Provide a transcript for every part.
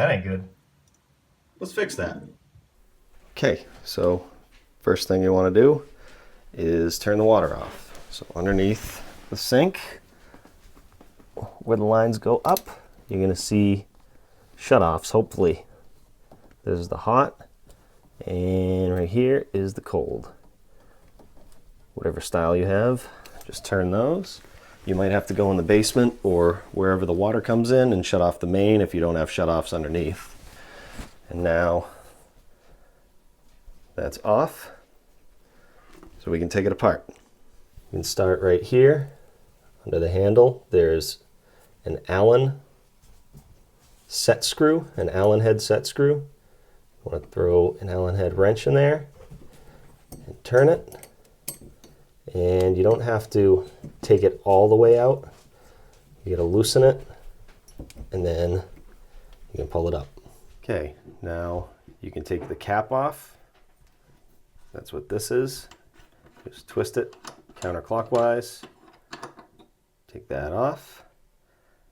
That ain't good. Let's fix that. Okay, so first thing you want to do is turn the water off. So underneath the sink, where the lines go up, you're going to see shutoffs, hopefully. This is the hot, and right here is the cold. Whatever style you have, just turn those. You might have to go in the basement or wherever the water comes in and shut off the main if you don't have shutoffs underneath. And now that's off, so we can take it apart. You can start right here under the handle. There's an Allen set screw, an Allen head set screw. You want to throw an Allen head wrench in there and turn it. And you don't have to take it all the way out. You got to loosen it, and then you can pull it up. Okay, now you can take the cap off. That's what this is. Just twist it counterclockwise. Take that off.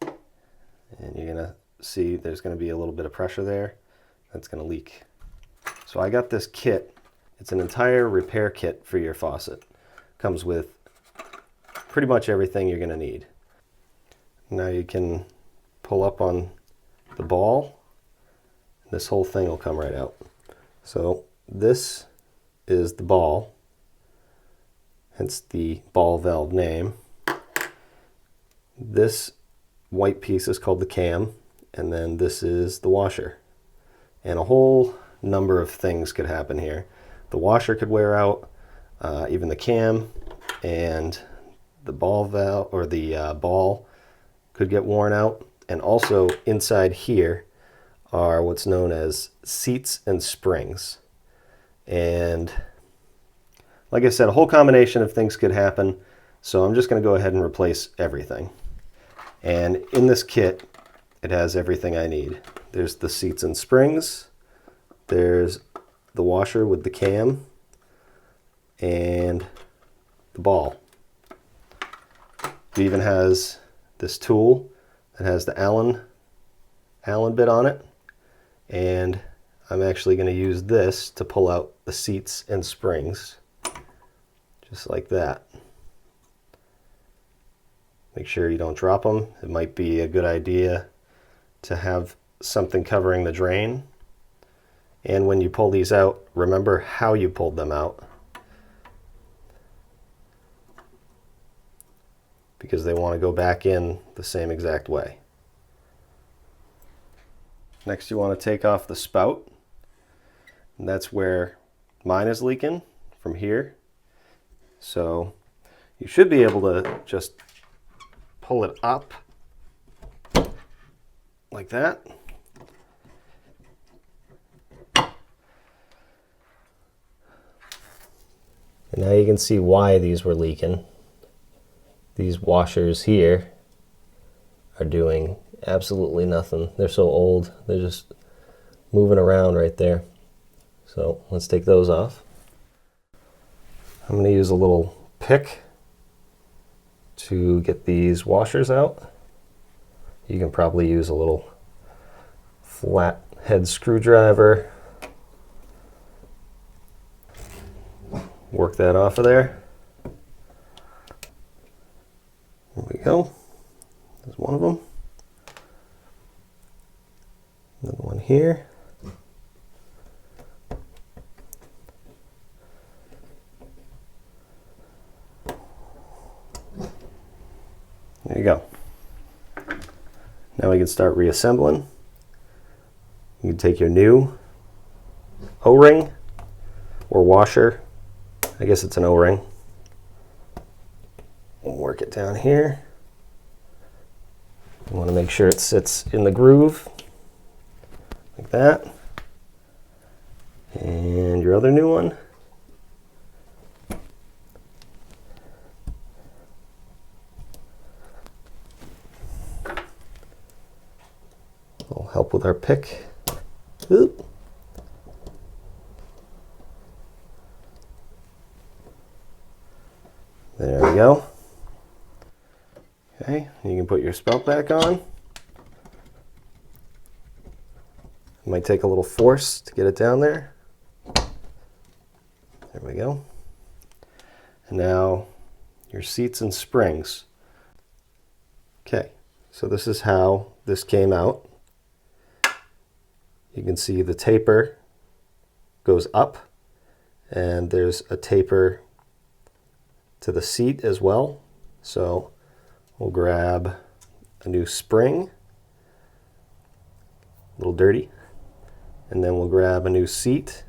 And you're gonna see there's gonna be a little bit of pressure there. That's gonna leak. So I got this kit. It's an entire repair kit for your faucet. Comes with pretty much everything you're gonna need. Now you can pull up on the ball. This whole thing will come right out. So this is the ball, hence the ball valve name. This white piece is called the cam, and then this is the washer. And a whole number of things could happen here. The washer could wear out, even the cam, and the ball valve or the ball could get worn out. And also inside here are what's known as seats and springs. And like I said, a whole combination of things could happen. So I'm just going to go ahead and replace everything. And in this kit, it has everything I need. There's the seats and springs. There's the washer with the cam and the ball. It even has this tool that has the Allen bit on it. And I'm actually going to use this to pull out the seats and springs, just like that. Make sure you don't drop them. It might be a good idea to have something covering the drain. And when you pull these out, remember how you pulled them out, because they want to go back in the same exact way. Next, you want to take off the spout. And that's where mine is leaking, from here. So you should be able to just pull it up like that. And now you can see why these were leaking. These washers here are doing absolutely nothing. They're so old, they're just moving around right there. So let's take those off. I'm going to use a little pick to get these washers out. You can probably use a little flat head screwdriver. Work that off of there. There we go. There's one of them. Another one here. There you go. Now we can start reassembling. You can take your new O-ring or washer. I guess it's an O-ring. We'll work it down here. You want to make sure it sits in the groove, like that. And your other new one. Will help with our pick. Oop. There we go. Okay, you can put your spout back on. It might take a little force to get it down there. There we go. And now your seats and springs. Okay, so this is how this came out. You can see the taper goes up, and there's a taper to the seat as well. So we'll grab a new spring, a little dirty, and then we'll grab a new seat,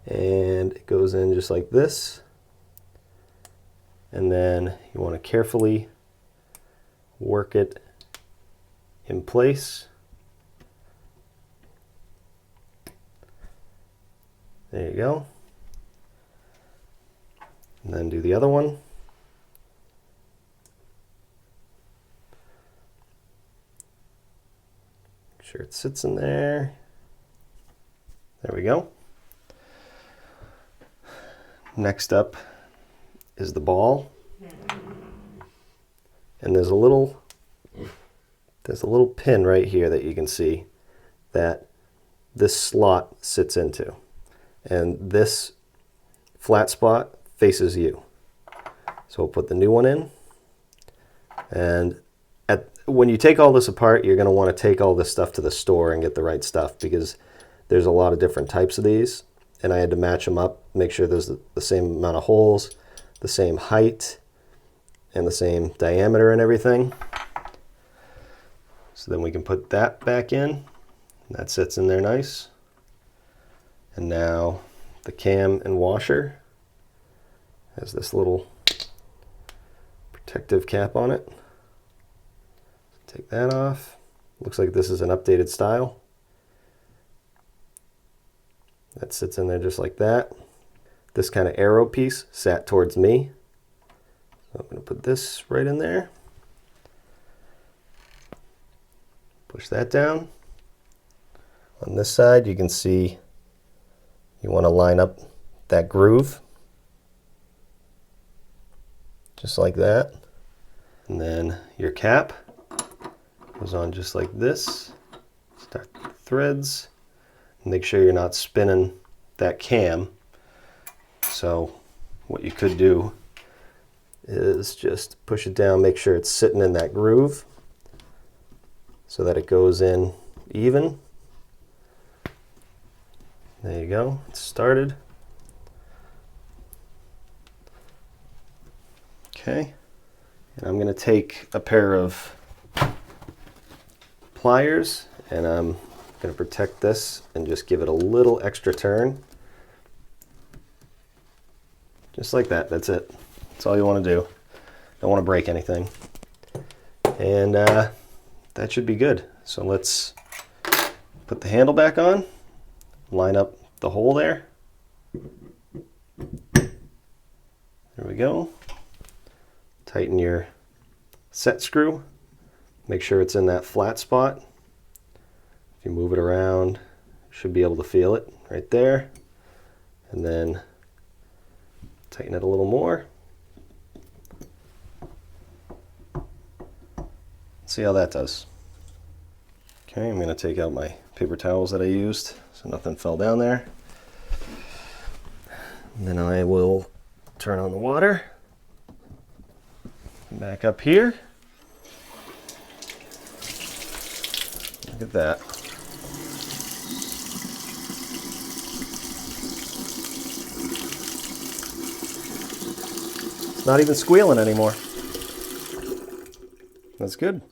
and it goes in just like this. And then you want to carefully work it in place. There you go. And then do the other one. Make sure it sits in there. There we go. Next up is the ball. And there's a little pin right here that you can see that this slot sits into. And this flat spot faces you. So we'll put the new one in. And when you take all this apart, you're going to want to take all this stuff to the store and get the right stuff, because there's a lot of different types of these. And I had to match them up, make sure there's the same amount of holes, the same height, and the same diameter and everything. So then we can put that back in. That sits in there nice. And now the cam and washer has this little protective cap on it. Take that off. Looks like this is an updated style. That sits in there just like that. This kind of arrow piece sat towards me. So I'm going to put this right in there. Push that down. On this side, you can see you want to line up that groove. Just like that. And then your cap goes on just like this. Start the threads. Make sure you're not spinning that cam. So what you could do is just push it down, make sure it's sitting in that groove so that it goes in even. There you go, it's started. Okay, and I'm going to take a pair of pliers and I'm going to protect this and just give it a little extra turn. Just like that, that's it. That's all you want to do. Don't want to break anything. And that should be good. So let's put the handle back on, line up the hole there. There we go. Tighten your set screw. Make sure it's in that flat spot. If you move it around, you should be able to feel it right there. And then tighten it a little more. See how that does. Okay, I'm going to take out my paper towels that I used so nothing fell down there. And then I will turn on the water. Back up here. Look at that. It's not even squealing anymore. That's good.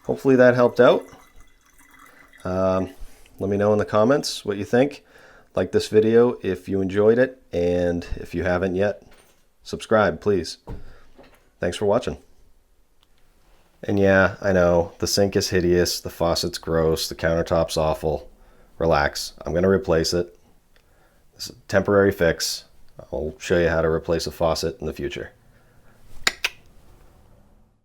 Hopefully that helped out. Let me know in the comments what you think. Like this video if you enjoyed it, and if you haven't yet, subscribe, please. Thanks for watching. And yeah, I know, the sink is hideous, the faucet's gross, the countertop's awful. Relax, I'm going to replace it. This is a temporary fix. I'll show you how to replace a faucet in the future.